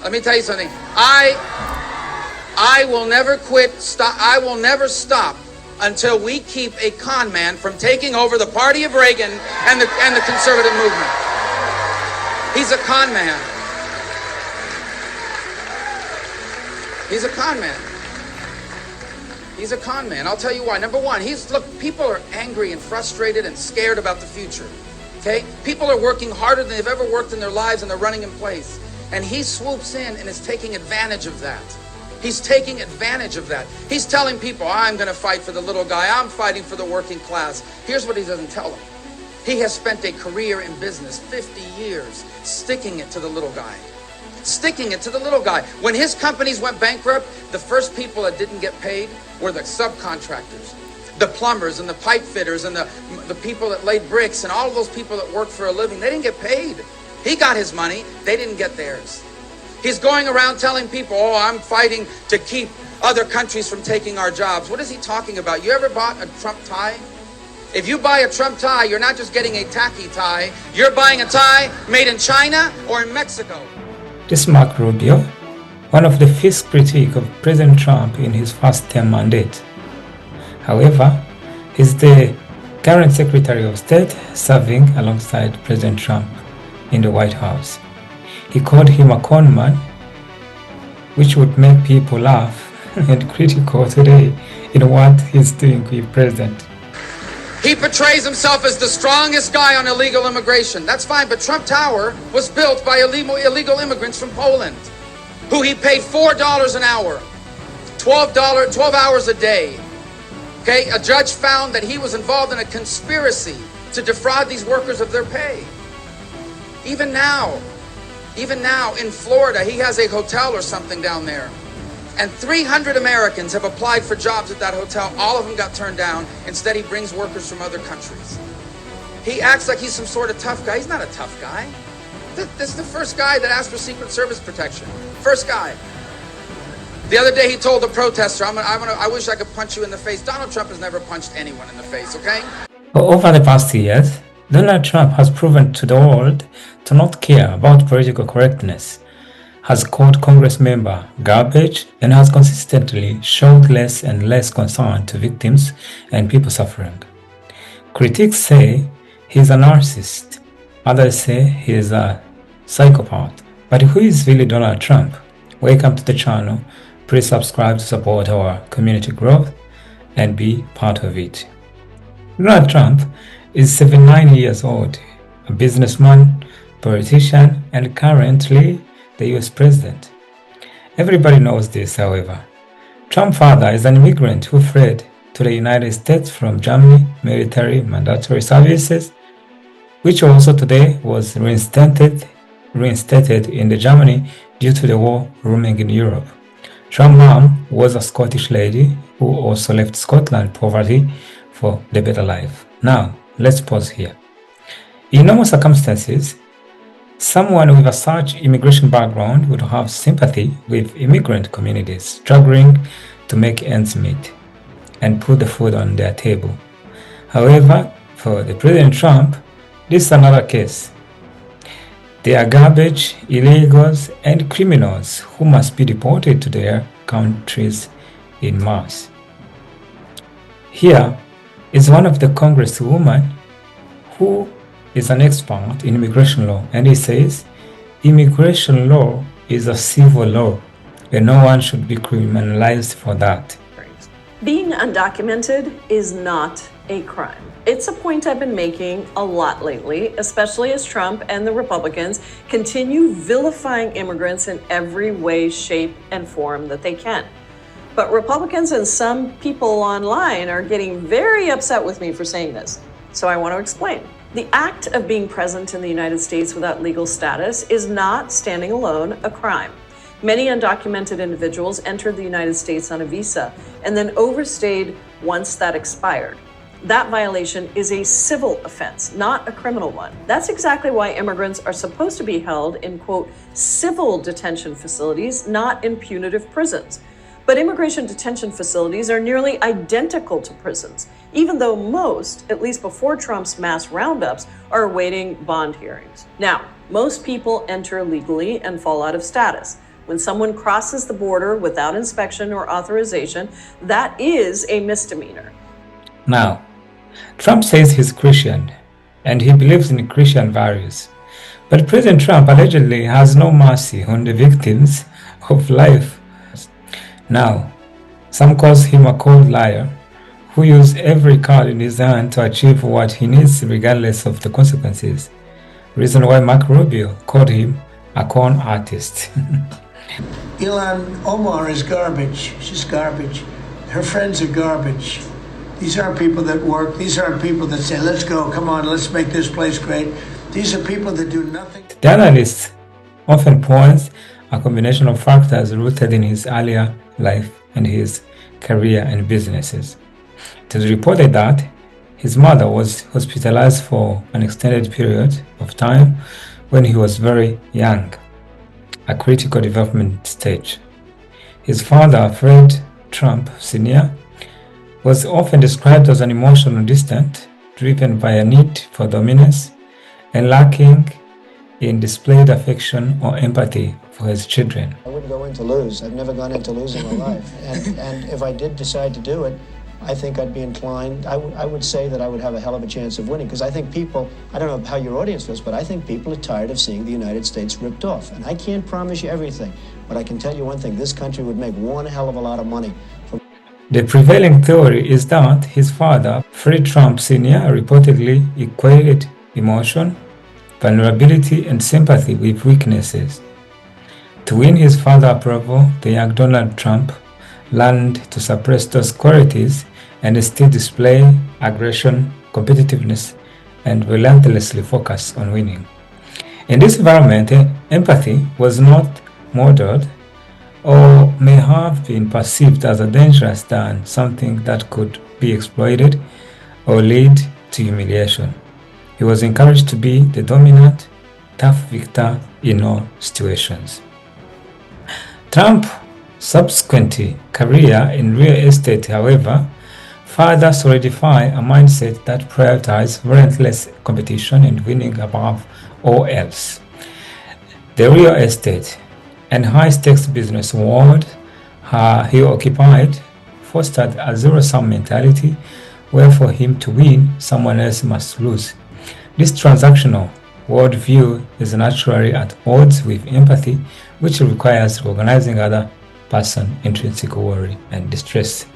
Let me tell you something. I will never I will never stop until we keep a con man from taking over the party of Reagan and the conservative movement. He's a con man. He's a con man. He's a con man. I'll tell you why. Number one, look, people are angry and frustrated and scared about the future. Okay? People are working harder than they've ever worked in their lives, and they're running in place. And he swoops in and is taking advantage of that. He's taking advantage of that. He's telling people, I'm going to fight for the little guy. I'm fighting for the working class. Here's what he doesn't tell them. He has spent a career in business, 50 years, sticking it to the little guy. Sticking it to the little guy. When his companies went bankrupt, the first people that didn't get paid were the subcontractors, the plumbers and the pipe fitters and the people that laid bricks and all of those people that worked for a living. They didn't get paid. He got his money. They didn't get theirs. He's going around telling people, oh, I'm fighting to keep other countries from taking our jobs. What is he talking about? You ever bought a Trump tie? If you buy a Trump tie, you're not just getting a tacky tie. You're buying a tie made in China or in Mexico. This is Marco Rubio, one of the fierce critics of President Trump in his first-term mandate. However, he's the current Secretary of State serving alongside President Trump in the White House. He called him a Conman, which would make people laugh and critical today in what he's doing with President. He portrays himself as the strongest guy on illegal immigration. That's fine, but Trump Tower was built by illegal immigrants from Poland, who he paid $4 an hour, 12 hours a day. Okay, a judge found that he was involved in a conspiracy to defraud these workers of their pay. Even now in Florida, he has a hotel or something down there. And 300 Americans have applied for jobs at that hotel. All of them got turned down. Instead, he brings workers from other countries. He acts like he's some sort of tough guy. He's not a tough guy. This is the first guy that asked for Secret Service protection. First guy. The other day, he told a protester, I wish I could punch you in the face. Donald Trump has never punched anyone in the face, okay? Over the past years, Donald Trump has proven to the world to not care about political correctness, has called Congress member garbage, and has consistently showed less and less concern to victims and people suffering. Critics say he's a narcissist. Others say he is a psychopath. But who is really Donald Trump? Welcome to the channel. Please subscribe to support our community growth and be part of it. Donald Trump is 79 years old, a businessman, politician, and currently the US president. Everybody knows this, however. Trump's father is an immigrant who fled to the United States from Germany military mandatory services, which also today was reinstated in the Germany due to the war looming in Europe. Trump's mom was a Scottish lady who also left Scotland poverty for the better life. Now, let's pause here. In normal circumstances, someone with a such immigration background would have sympathy with immigrant communities struggling to make ends meet and put the food on their table. However, for the President Trump, this is another case. They are garbage, illegals, and criminals who must be deported to their countries in mass. Here is one of the congresswomen who is an expert in immigration law, and he says immigration law is a civil law and no one should be criminalized for that. Being undocumented is not a crime. It's a point I've been making a lot lately, especially as Trump and the Republicans continue vilifying immigrants in every way, shape, and form that they can. But Republicans and some people online are getting very upset with me for saying this, so I want to explain. The act of being present in the United States without legal status is not, standing alone, a crime. Many undocumented individuals entered the United States on a visa and then overstayed once that expired. That violation is a civil offense, not a criminal one. That's exactly why immigrants are supposed to be held in, quote, civil detention facilities, not in punitive prisons. But immigration detention facilities are nearly identical to prisons, even though most, at least before Trump's mass roundups, are awaiting bond hearings. Now, most people enter legally and fall out of status. When someone crosses the border without inspection or authorization, that is a misdemeanor. Now, Trump says he's Christian and he believes in Christian values. But President Trump allegedly has no mercy on the victims of life. Now, some call him a cold liar who uses every card in his hand to achieve what he needs regardless of the consequences. Reason why Marco Rubio called him a con artist. Ilhan Omar is garbage. She's garbage. Her friends are garbage. These aren't people that work. These aren't people that say, let's go, come on, let's make this place great. These are people that do nothing. The analyst often points a combination of factors rooted in his earlier life and his career and businesses. It is reported that his mother was hospitalized for an extended period of time when he was very young, a critical development stage. His father, Fred Trump Sr., was often described as an emotional distant, driven by a need for dominance and lacking in displayed affection or empathy for his children. I wouldn't go in to lose. I've never gone in to lose in my life. And if I did decide to do it, I think I'd be inclined, I would say that I would have a hell of a chance of winning, because I think people, I don't know how your audience feels, but I think people are tired of seeing the United States ripped off. And I can't promise you everything, but I can tell you one thing, this country would make one hell of a lot of money. The prevailing theory is that his father, Fred Trump Sr., reportedly equated emotion, vulnerability, and sympathy with weaknesses. To win his father's approval, the young Donald Trump learned to suppress those qualities and instead display aggression, competitiveness, and relentlessly focus on winning. In this environment, empathy was not modeled or may have been perceived as a dangerous than something that could be exploited or lead to humiliation. He was encouraged to be the dominant, tough victor in all situations. Trump's subsequent career in real estate, however, further solidified a mindset that prioritized relentless competition and winning above all else. The real estate and high-stakes business world he occupied fostered a zero-sum mentality where for him to win, someone else must lose. This transactional worldview is naturally at odds with empathy, which requires recognizing other person's intrinsic worry and distress.